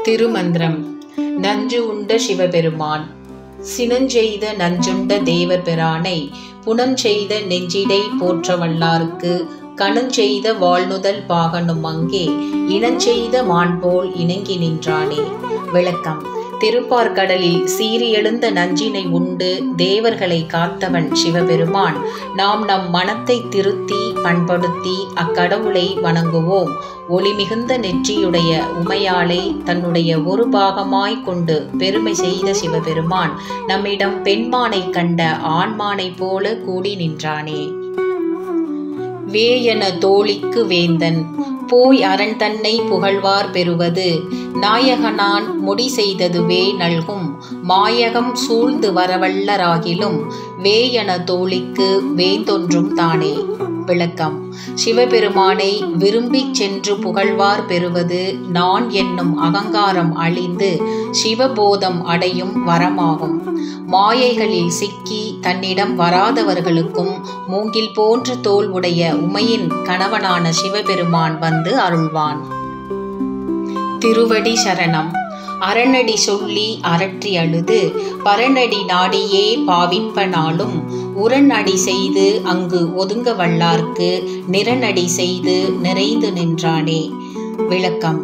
திருமந்திரம். நஞ்சு உண்ட சிவபெருமான் சினஞ்செய்த நஞ்சுண்ட தேவர் பிரானை புனஞ்செய்த நெஞ்சிடை போற்ற வல்லார்க்கு கணஞ்செய்த வாழ்நுதல் பாகனும் அங்கே இனஞ்செய்த மான்போல் இணங்கி நின்றானே. விளக்கம். திருப்பார்கடலில் சீறி எழுந்த நஞ்சினை உண்டு தேவர்களை காத்தவன் சிவபெருமான். நாம் நம் மனத்தை திருத்தி பண்படுத்தி அக்கடவுளை வணங்குவோம். ஒளி மிகுந்த நெற்றியுடைய உமையாளை தன்னுடைய ஒரு பாகமாய் கொண்டு பெருமை செய்த சிவபெருமான் நம்மிடம் பெண்மானை கண்ட ஆண்மானை போல கூடி நின்றானே. வேயன தோழிக்கு வேந்தன் போய் அரண் தன்னை புகழ்வார் பெறுவது நாயகனான் முடி செய்ததுவே நல்கும் மாயகம் சூழ்ந்து வரவல்லராகிலும் வேயன தோழிக்கு வேந்தொன்றும் தானே. விளக்கம். சிவபெருமானை விரும்பி சென்று புகழ்வார் பெறுவது நான் என்னும் அகங்காரம் அழிந்து சிவபோதம் அடையும் வரமாகும். மாயைகளில் சிக்கி தன்னிடம் வராதவர்களுக்கும் மூங்கில் போன்ற தோல் உடைய உமையின் கணவனான சிவபெருமான் வந்து அருள்வான். திருவடி சரணம். அரணடி சொல்லி அரற்றி அழுது பரநடி நாடியே பாவிப்பனாலும் உரநடி செய்து அங்கு ஒதுங்க வல்லார்க்கு நிறநடி செய்து நிறைந்து நின்றானே. விளக்கம்.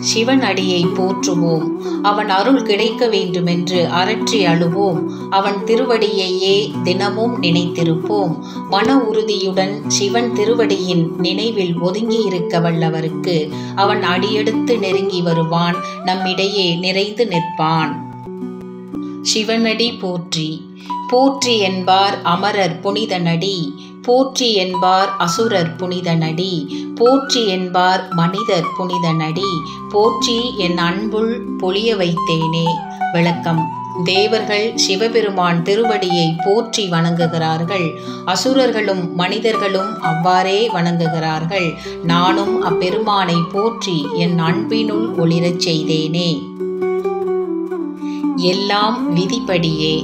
சிவன் அடியை போற்றுவோம். அவன் அருள் கிடைக்க வேண்டுமென்று அரற்றி அழுவோம். அவன் திருவடியையே தினமும் நினைத்திருப்போம். மன உறுதியுடன் சிவன் திருவடியின் நினைவில் ஒதுங்கி இருக்க வல்லவருக்கு அவன் அடியெடுத்து நெருங்கி வருவான். நம்மிடையே நிறைந்து நிற்பான். சிவனடி போற்றி. போற்றி என்பார் அமரர் புனித நடி. போற்றி என்பார் அசுரர் புனித நடி. போற்றி என்பார் மனிதர் புனித நடி. போற்றி என் அன்புள் பொழிய வைத்தேனே. விளக்கம். தேவர்கள் சிவபெருமான் திருவடியை போற்றி வணங்குகிறார்கள். அசுரர்களும் மனிதர்களும் அவ்வாறே வணங்குகிறார்கள். நானும் அப்பெருமானை போற்றி என் அன்பினுள் ஒளிரச் செய்தேனே. எல்லாம் விதிப்படியே.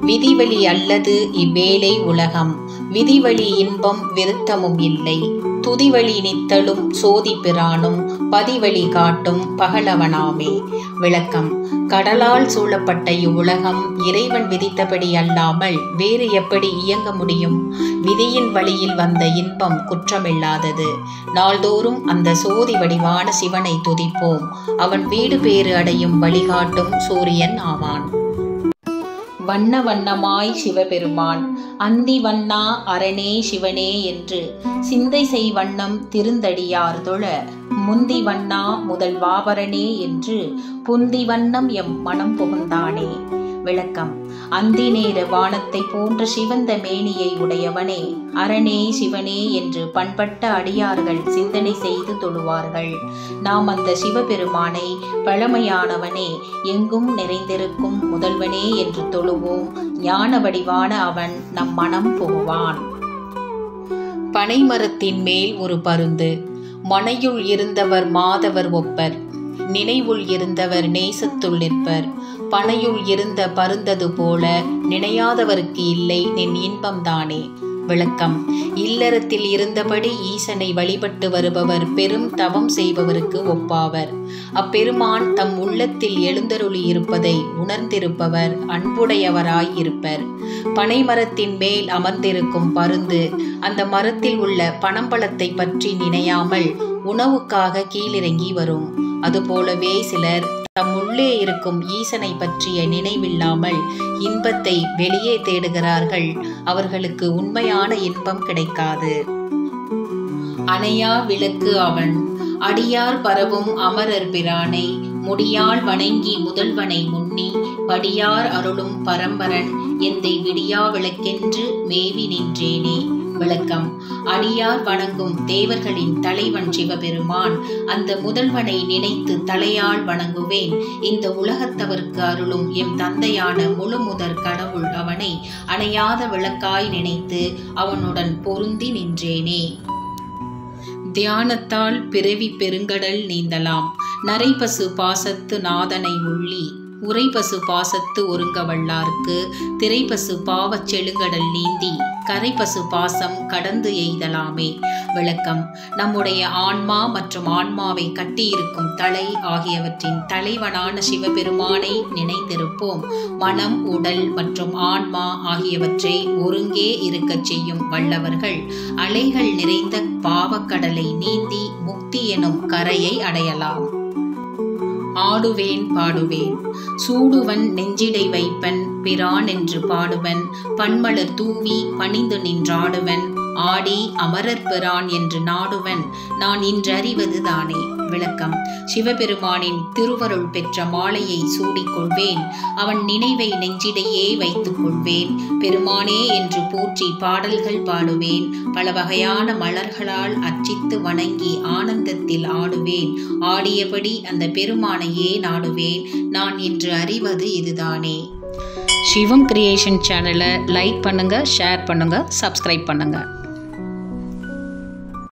விதிவழி அல்லது இவ்வேலை உலகம். விதிவழி இன்பம் விருத்தமும் இல்லை. துதிவழி நித்தலும் சோதி பிரானும் பதிவழி காட்டும் பகலவனாமே. விளக்கம். கடலால் சூழப்பட்ட இவ்வுலகம் இறைவன் விதித்தபடி அல்லாமல் வேறு எப்படி இயங்க முடியும்? விதியின் வழியில் வந்த இன்பம் குற்றமில்லாதது. நாள்தோறும் அந்த சோதி வடிவான சிவனை துதிப்போம். அவன் வீடு பேறு அடையும் வழிகாட்டும் சூரியன் ஆவான். வண்ண வண்ணமாய் சிவபெருமான் அந்தி வண்ணா அரணே சிவனே என்று சிந்தை செய் வண்ணம் திருந்தடியார் தொழ முந்தி வண்ணா முதல் வாபரனே என்று புந்தி வண்ணம் எம் மனம் புகுந்தானே. விளக்கம். அந்தி நேர வானத்தை போன்ற சிவந்த மேனியை உடையவனே அரணே சிவனே என்று பண்பட்ட அடியார்கள் சிந்தனை செய்து தொழுவார்கள். நாம் அந்த சிவபெருமானை பழமையானவனே எங்கும் நிறைந்திருக்கும் முதல்வனே என்று தொழுவோம். ஞான வடிவான அவன் நம் மனம் புகுவான். பனைமரத்தின் மேல் ஒரு பருந்து. மனையுள் இருந்தவர் மாதவர் ஒப்பர். நினைவுள் இருந்தவர் நேசத்துள் நிற்பர். பனையுள் இருந்த பருந்தது போல நினையாதவருக்கு இல்லை நின் இன்பம்தானே. விளக்கம். இல்லறத்தில் இருந்தபடி ஈசனை வழிபட்டு வருபவர் பெரும் தவம் செய்பவருக்கு ஒப்பாவர். அப்பெருமான் தம் உள்ளத்தில் எழுந்தருளி இருப்பதை உணர்ந்திருப்பவர் அன்புடையவராய் இருப்பர். பனைமரத்தின் மேல் அமர்ந்திருக்கும் பருந்து அந்த மரத்தில் உள்ள பனம்பழத்தை பற்றி நினையாமல் உணவுக்காக கீழிறங்கி வரும். அதுபோலவே சிலர் தம் உள்ளே இருக்கும் ஈசனை பற்றிய நினைவில்லாமல் இன்பத்தை வெளியே தேடுகிறார்கள். அவர்களுக்கு உண்மையான இன்பம் கிடைக்காது. அணையா விளக்கு அவன். அடியார் பரவும் அமரர் பிரானை முடியால் வணங்கி முதல்வனை முன்னி படியார் அருளும் பரம்பரன் எந்தை விடியா விளக்கென்று மேவி நின்றேனே. விளக்கம். அடியார் வணங்கும் தேவர்களின் தலைவன் சிவபெருமான். அந்த முதல்வனை நினைத்து தலையால் வணங்குவேன். இந்த உலகத்தவர்க்கு அருளும் எம் தந்தையான முழு முதற் கடவுள் அவனை அணையாத விளக்காய் நினைத்து அவனுடன் பொருந்தி நின்றேனே. தியானத்தால் பிறவி பெருங்கடல் நீந்தலாம். நரைபசு பாசத்து நாதனை உள்ளி உரைபசு பாசத்து ஒருங்க வல்லார்க்கு திரைப்பசு பாவச் செழுங்கடல் நீந்தி கரைப்பசு பாசம் கடந்து எய்தலாமே. விளக்கம்: நம்முடைய ஆன்மா மற்றும் ஆன்மாவை கட்டியிருக்கும் தலை ஆகியவற்றின் தலைவனான சிவபெருமானை நினைத்திருப்போம். மனம், உடல் மற்றும் ஆன்மா ஆகியவற்றை ஒருங்கே இருக்கச் செய்யும் வல்லவர்கள் அலைகள் நிறைந்த பாவக்கடலை நீந்தி முக்தி எனும் கரையை அடையலாம். ஆடுவேன் பாடுவேன் சூடுவன் நெஞ்சிடை வைப்பன் பிரான் என்று பாடுவன் பன்மலர் தூவி பணிந்து நின்றாடுவன் ஆடி அமரர் பிரான் என்று நாடுவன் நான் இன்றறிவது தானே. விளக்கம்: சிவபெருமானின் திருவருள் பெற்ற மாலையை சூடிக்கொள்வேன். அவன் நினைவை நெஞ்சிடையே வைத்துக் கொள்வேன். பெருமானே என்று போற்றி பாடல்கள் பாடுவேன். பல வகையான மலர்களால் அர்ச்சித்து வணங்கி ஆனந்தத்தில் ஆடுவேன். ஆடியபடி அந்த பெருமானையே நாடுவேன். நான் இன்று அறிவது இதுதானே. சிவம் கிரியேஷன் சேனலை லைக் பண்ணுங்க, ஷேர் பண்ணுங்க, சப்ஸ்கிரைப் பண்ணுங்க.